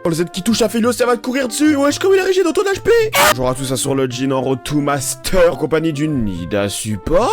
Oh, le Z qui touche à Philo, ça va te courir dessus. Wesh, comme il est rigide dans ton HP. Bonjour à tous, ça sur le Jin en road to master, en compagnie d'une Nida support.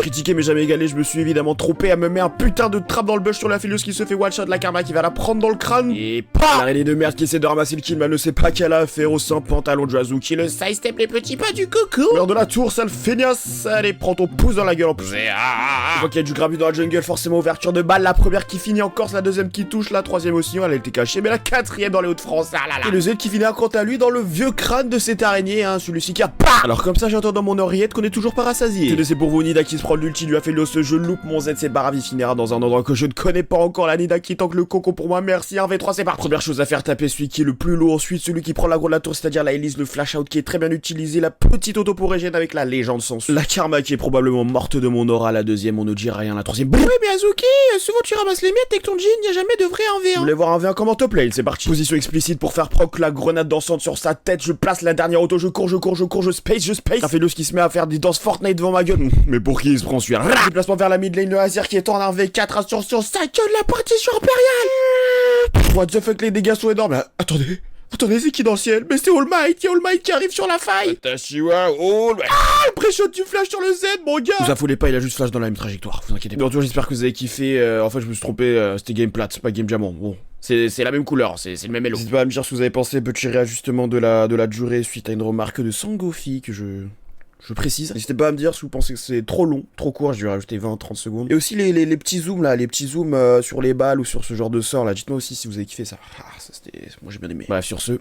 Critiqué mais jamais égalé, je me suis évidemment trompé à me mettre un putain de trappe dans le bush sur la Philios qui se fait one shot, la Karma qui va la prendre dans le crâne. Et pas l'araignée de merde qui essaie de ramasser le kill, mais elle ne sait pas qu'elle a affaire au sans pantalon de Joazou qui le sidestep les petits pas du coco. Meurs de la tour, sale feignasse. Allez, prends ton pouce dans la gueule en plus. Je vois qu'il y a du grabu dans la jungle, forcément ouverture de balle, la première qui finit en Corse, la deuxième qui touche, la troisième aussi, elle était cachée, mais la quatrième dans les Hauts-de-France. Ah là là. Et le Z qui finit quant à lui dans le vieux crâne de cette araignée, hein, celui-ci qui a pas. Alors comme ça j'entends dans mon oreillette qu'on est toujours pas rassasié. C'est pour vous Nida qui se prend l'ulti, lui a fait ce je loupe mon Z, c'est barave, il finira dans un endroit que je ne connais pas encore. La Nida qui tank le coco pour moi, merci. 1v3 c'est parti. Première chose à faire, taper celui qui est le plus lourd, ensuite celui qui prend la grosse de la tour, c'est-à-dire la Elise, le flash out qui est très bien utilisé, la petite auto pour régène avec la légende sans la Karma qui est probablement morte de mon aura, la deuxième on ne dit rien, la troisième. Oui mais Azuki, souvent tu ramasses les miettes avec ton jean, y a jamais de vrai 1v1. Vous voulez voir un v1 comment top lane, c'est parti. Position explicite pour faire proc la grenade dansante sur sa tête, je place la dernière auto, je cours, je space. Ça fait qui se met à faire des danses Fortnite devant ma gueule. Mais pour qui il se prend celui-là? Déplacement vers la mid lane, le Azir qui est en 1v4, ascension, sa gueule, la partition impériale. What the fuck, les dégâts sont énormes là. Attendez, c'est qui dans le ciel? Mais c'est All Might, y'a All Might qui arrive sur la faille. Tashiwa, All Might. Ah, le pré-shot du flash sur le Z, mon gars. Vous affolez pas, il a juste flash dans la même trajectoire, vous inquiétez pas. Bon, j'espère que vous avez kiffé. En fait, je me suis trompé, c'était game plate, c'est pas game diamant. Bon. C'est la même couleur, c'est le même elo. N'hésitez pas à me dire ce que vous avez pensé, petit réajustement de la durée suite à une remarque de Sangofi que je précise. N'hésitez pas à me dire si vous pensez que c'est trop long, trop court, je vais rajouter 20-30 secondes. Et aussi les petits zooms là, les petits zooms sur les balles ou sur ce genre de sort là, dites-moi aussi si vous avez kiffé ça. Ah, ça c'était... moi j'ai bien aimé. Bref, sur ce...